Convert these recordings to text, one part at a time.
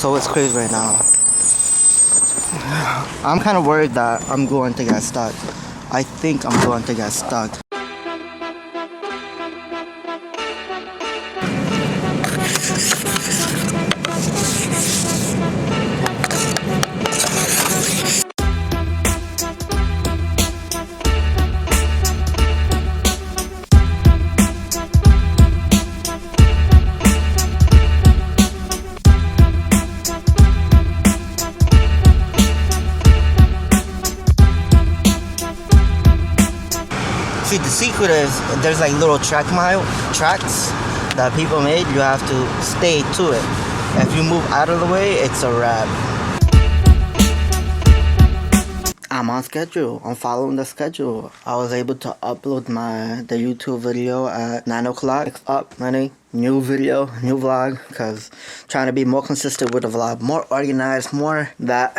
So it's crazy right now. I'm kind of worried that I'm going to get stuck. I think I'm going to get stuck. See, the secret is there's like little tracks that people made. You have to stay to it. If you move out of the way, it's a wrap. I'm on schedule. I'm following the schedule. I was able to upload the YouTube video at 9 o'clock. It's up, honey. New video, new vlog. Because trying to be more consistent with the vlog. More organized, more that.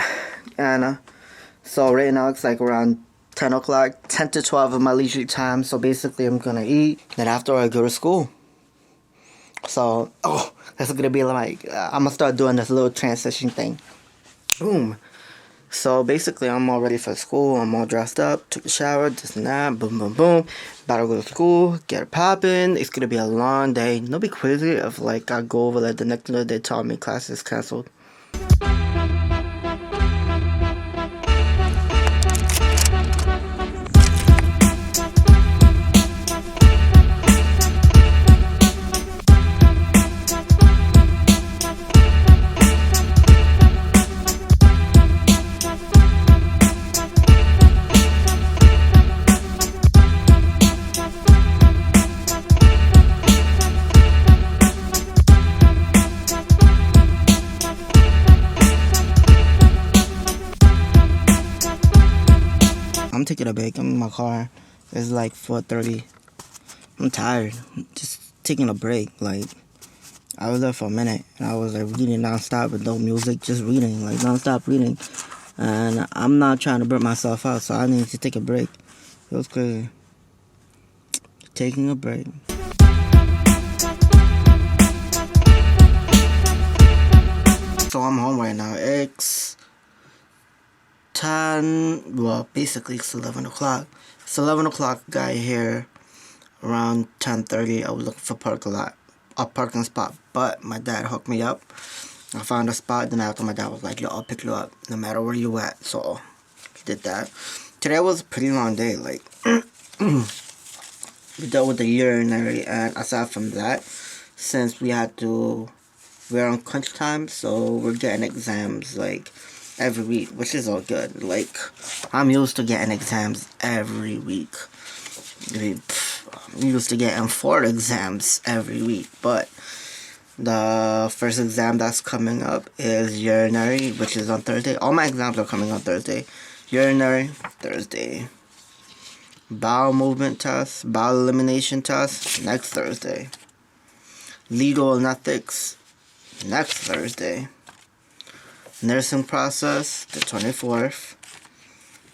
And so right now it's like around 10 o'clock, 10 to 12 of my leisure time. So basically I'm going to eat. Then after I go to school. So, that's going to be like, I'm going to start doing this little transition thing. Boom. So basically I'm all ready for school. I'm all dressed up, took a shower, this and that, boom, boom, boom. About to go to school, get it popping. It's going to be a long day. Don't be crazy if like I go over there the next day they tell me class is canceled. I'm taking a break. I'm in my car. It's like 4:30. I'm tired. Just taking a break. Like, I was there for a minute and I was like reading nonstop with no music, just reading, like nonstop reading. And I'm not trying to burn myself out, so I need to take a break. It was crazy. Taking a break. So I'm home right now. It's 10, well, basically it's 11 o'clock. It's 11 o'clock, got here around 10:30. I was looking for a parking spot, but my dad hooked me up. I found a spot, then after my dad was like, yo, I'll pick you up no matter where you at. So he did that. Today was a pretty long day. Like, we dealt with the urinary, and aside from that, since we're on crunch time, so we're getting exams like every week, which is all good. Like, I'm used to getting exams every week. I'm used to getting 4 exams every week, but the first exam that's coming up is urinary, which is on Thursday. All my exams are coming on Thursday. Urinary, Thursday. Bowel movement test, bowel elimination test, next Thursday. Legal and ethics, next Thursday. Nursing process, the 24th.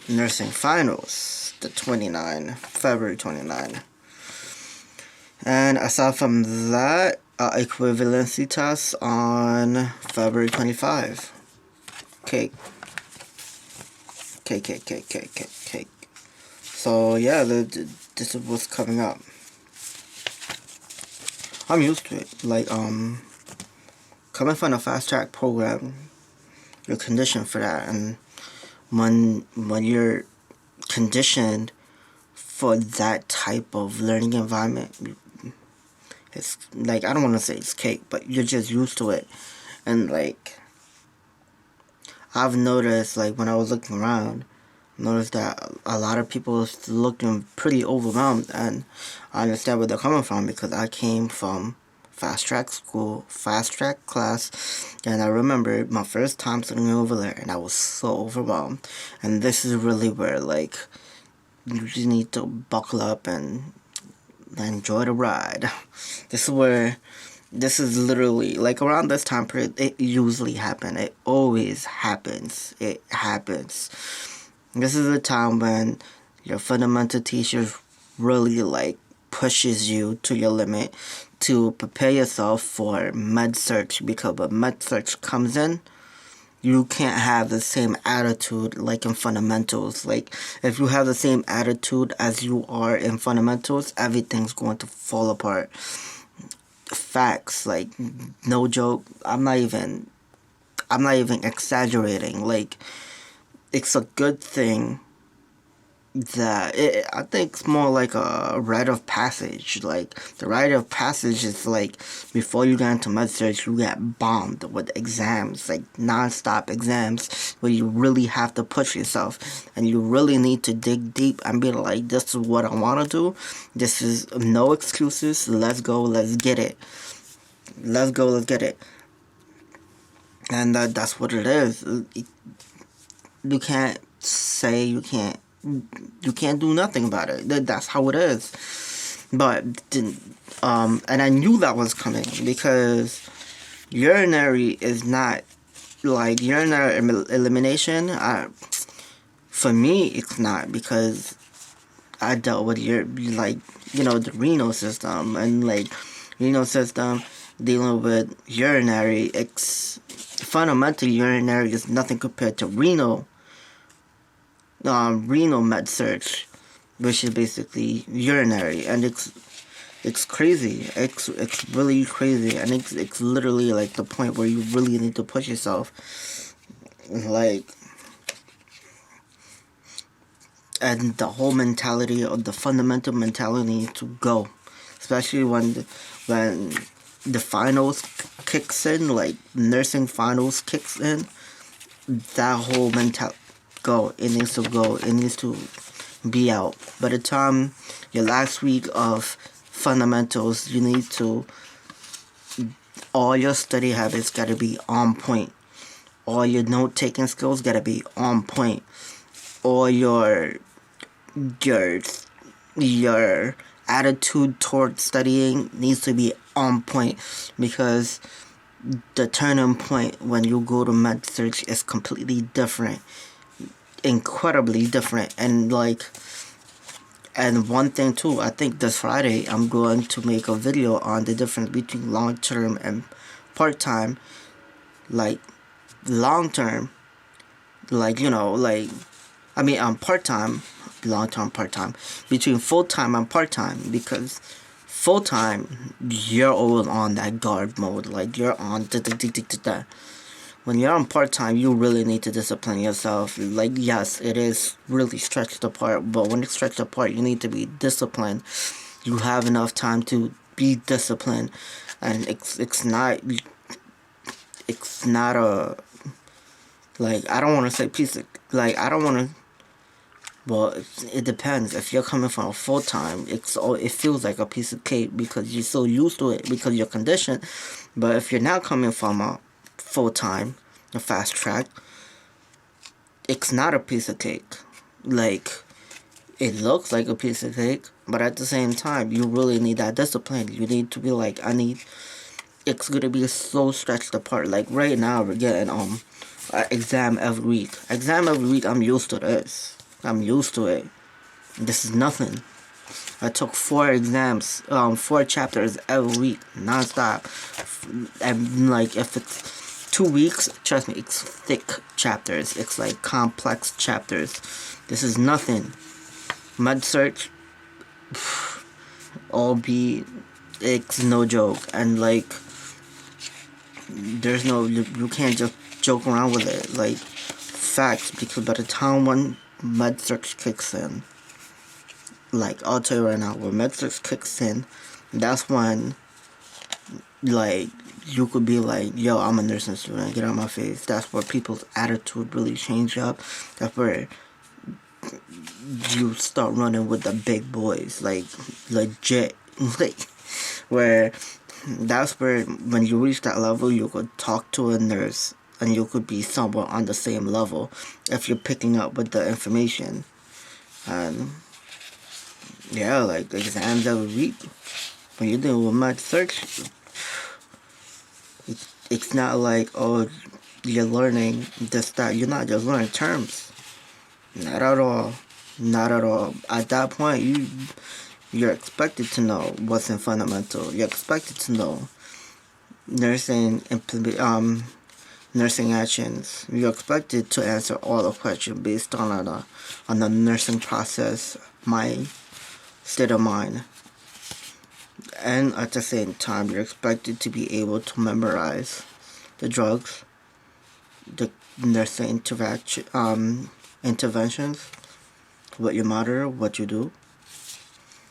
Nursing finals, the 29th, February 29th. And aside from that, equivalency test on February 25. Cake. So yeah, this is what's coming up. I'm used to it. Like, coming from a fast track program, you're conditioned for that, and when you're conditioned for that type of learning environment, it's like, I don't want to say it's cake, but you're just used to it. And like, I've noticed, like, when I was looking around, noticed that a lot of people are looking pretty overwhelmed, and I understand where they're coming from, because I came from fast track school, fast track class, and I remember my first time sitting over there, and I was so overwhelmed. And this is really where, like, you just need to buckle up and enjoy the ride. This is literally, like, around this time period, it usually happens. It always happens. It happens. This is a time when your fundamental teacher really, like, pushes you to your limit to prepare yourself for med search, because when med search comes in, you can't have the same attitude like in fundamentals. Like, if you have the same attitude as you are in fundamentals, everything's going to fall apart. Facts, like, no joke. I'm not even exaggerating. Like, it's a good thing that I think it's more like a rite of passage. Like, the rite of passage is like, before you get into med search, you get bombed with exams, like non-stop exams, where you really have to push yourself, and you really need to dig deep and be like, this is what I want to do. This is no excuses. Let's go. Let's get it. Let's go. Let's get it. And that's what it is. You can't say you can't do nothing about it. That's how it is. But and I knew that was coming, because urinary is not like urinary elimination. For me, it's not, because I dealt with the renal system, and like renal system dealing with urinary. It's fundamentally urinary is nothing compared to renal med search, which is basically urinary, and it's crazy. It's really crazy, and it's literally like the point where you really need to push yourself, like, and the whole mentality, of the fundamental mentality, needs to go, especially when the finals kicks in, like nursing finals kicks in. That whole mentality. It needs to go. It needs to be out. By the time your last week of fundamentals, you need to, all your study habits gotta be on point. All your note-taking skills gotta be on point. All your attitude toward studying needs to be on point, because the turning point when you go to med search is completely different. Incredibly different. And one thing too, I think this Friday I'm going to make a video on the difference between long-term and part-time. Like, long-term, part-time, long-term, part-time, between full-time and part-time, because full-time, you're always on that guard mode, like you're on when you're on part-time, you really need to discipline yourself. Like, yes, it is really stretched apart, but when it's stretched apart, you need to be disciplined. You have enough time to be disciplined, and it's not a, like, I don't want to say piece of, like, I don't want to, well, it depends. If you're coming from a full-time, it feels like a piece of cake, because you're so used to it, because you're conditioned. But if you're not coming from a full-time, a fast track, it's not a piece of cake. Like, it looks like a piece of cake, but at the same time, you really need that discipline. You need to be like, it's gonna be so stretched apart. Like, right now, we're getting exam every week. I'm used to this. I'm used to it. This is nothing. I took 4 exams, 4 chapters every week, non-stop. And like, if it's 2 weeks, trust me, it's thick chapters. It's like complex chapters. This is nothing. Med search, it's no joke. And like, you can't just joke around with it. Like, facts, because by the time when med search kicks in, like, I'll tell you right now, when med search kicks in, that's when, like, you could be like, yo, I'm a nursing student, get out of my face. That's where people's attitude really change up. That's where you start running with the big boys, like, legit. Like, where that's where, when you reach that level, you could talk to a nurse, and you could be somewhere on the same level if you're picking up with the information. And yeah, like, exams every week. When you're doing with med search, it's not like, oh, you're learning this, that. You're not just learning terms. Not at all. Not at all. At that point, You're expected to know what's in fundamental. You're expected to know nursing nursing actions. You're expected to answer all the questions based on the nursing process, my state of mind. And at the same time, you're expected to be able to memorize the drugs, the nursing interventions, what you monitor, what you do.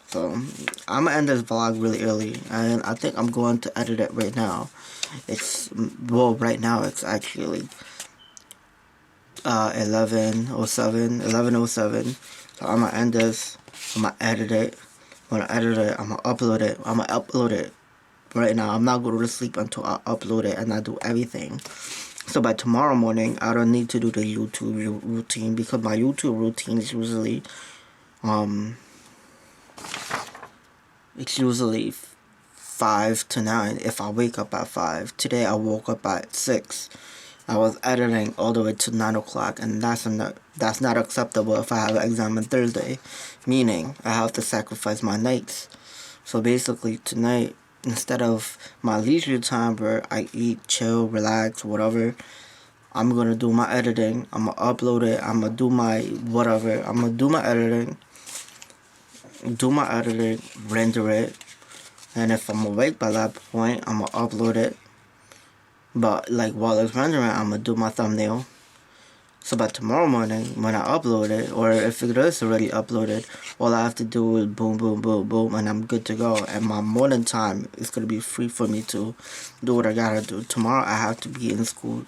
So I'm gonna end this vlog really early, and I think I'm going to edit it right now. Right now it's actually 11:07. So I'm gonna end this. I'm gonna edit it. When I edit it, I'm gonna upload it. I'm gonna upload it right now. I'm not going to sleep until I upload it and I do everything. So by tomorrow morning, I don't need to do the YouTube routine, because my YouTube routine is usually it's usually 5 to 9 if I wake up at 5. Today I woke up at 6. I was editing all the way to 9 o'clock, and that's not acceptable if I have an exam on Thursday, meaning I have to sacrifice my nights. So basically tonight, instead of my leisure time where I eat, chill, relax, whatever, I'm gonna do my editing. I'm gonna upload it. I'm gonna do my whatever. I'm gonna do my editing, render it, and if I'm awake by that point, I'm gonna upload it. But like while it's rendering, I'm gonna do my thumbnail. So by tomorrow morning, when I upload it, or if it is already uploaded, all I have to do is boom, boom, boom, boom, and I'm good to go. And my morning time is gonna be free for me to do what I gotta do. Tomorrow I have to be in school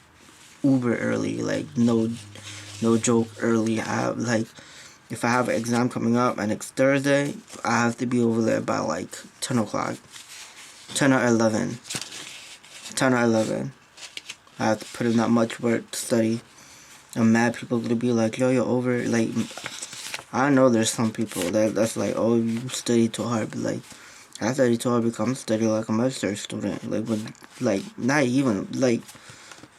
uber early, like no joke early. I have if I have an exam coming up and it's Thursday, I have to be over there by like 10 o'clock, 10 or 11. I have to put in that much work to study. And mad people gonna be like, yo, you're over. Like, I know there's some people that's like, oh, you study too hard. But like, I study too hard because I'm studying like a master's student. Not even like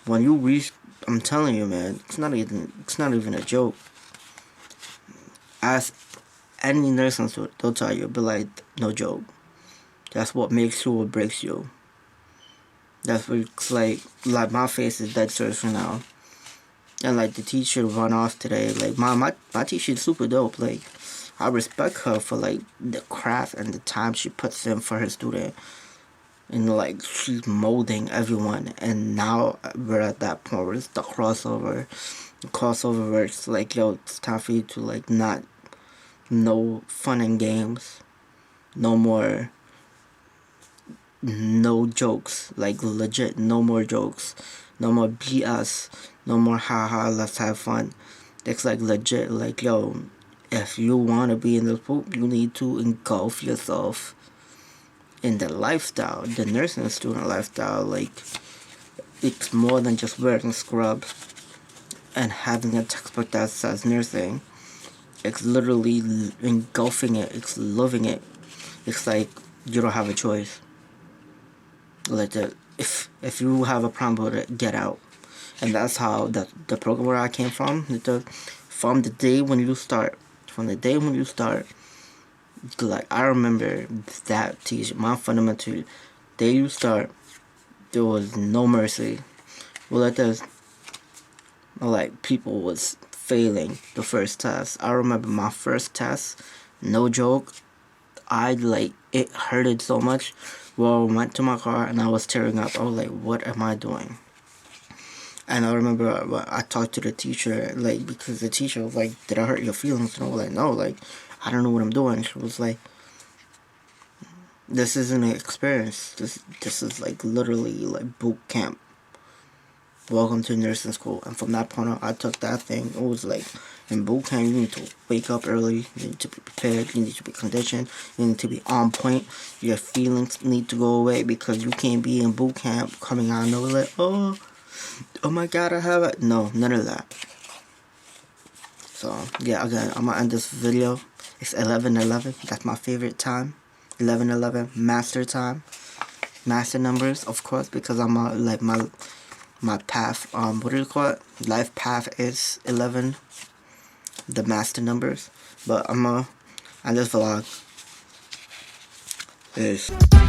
when you reach. I'm telling you, man, it's not even a joke. Ask any nursing student, they'll tell you, but like, no joke. That's what makes you or breaks you. That's what it's like my face is dead serious right now. And like the teacher run off today. Like my teacher is super dope. Like I respect her for like the craft and the time she puts in for her student. And like she's molding everyone. And now we're at that point where it's the crossover. The crossover where it's like, yo, it's time for you to like not no fun and games. No more no jokes, like legit, no more jokes, no more BS, no more haha, let's have fun. It's like legit, like yo, if you want to be in this book, you need to engulf yourself in the lifestyle, the nursing student lifestyle. Like, it's more than just wearing scrubs and having a textbook that says nursing. It's literally engulfing it, it's loving it. It's like you don't have a choice. Like if you have a problem with it, get out. And that's how the program where I came from, from the day when you start, like I remember that teacher, my fundamental, day you start, there was no mercy. Well, like people was failing the first test. I remember my first test, no joke, it hurted so much. Well, I went to my car and I was tearing up. I was like, what am I doing? And I remember I talked to the teacher, like, because the teacher was like, did I hurt your feelings? And I was like, no, like, I don't know what I'm doing. She was like, this isn't an experience. This is like literally like boot camp. Welcome to nursing school. And from that point on, I took that thing. It was like, in boot camp, you need to wake up early. You need to be prepared. You need to be conditioned. You need to be on point. Your feelings need to go away, because you can't be in boot camp coming out and like, oh my God, I have it. No, none of that. So, yeah, again, I'm going to end this video. It's 11:11. That's my favorite time. 11:11, master time. Master numbers, of course, because I'm like my path, what do you call it? Life path is 11, the master numbers. But I'm end this vlog. Peace.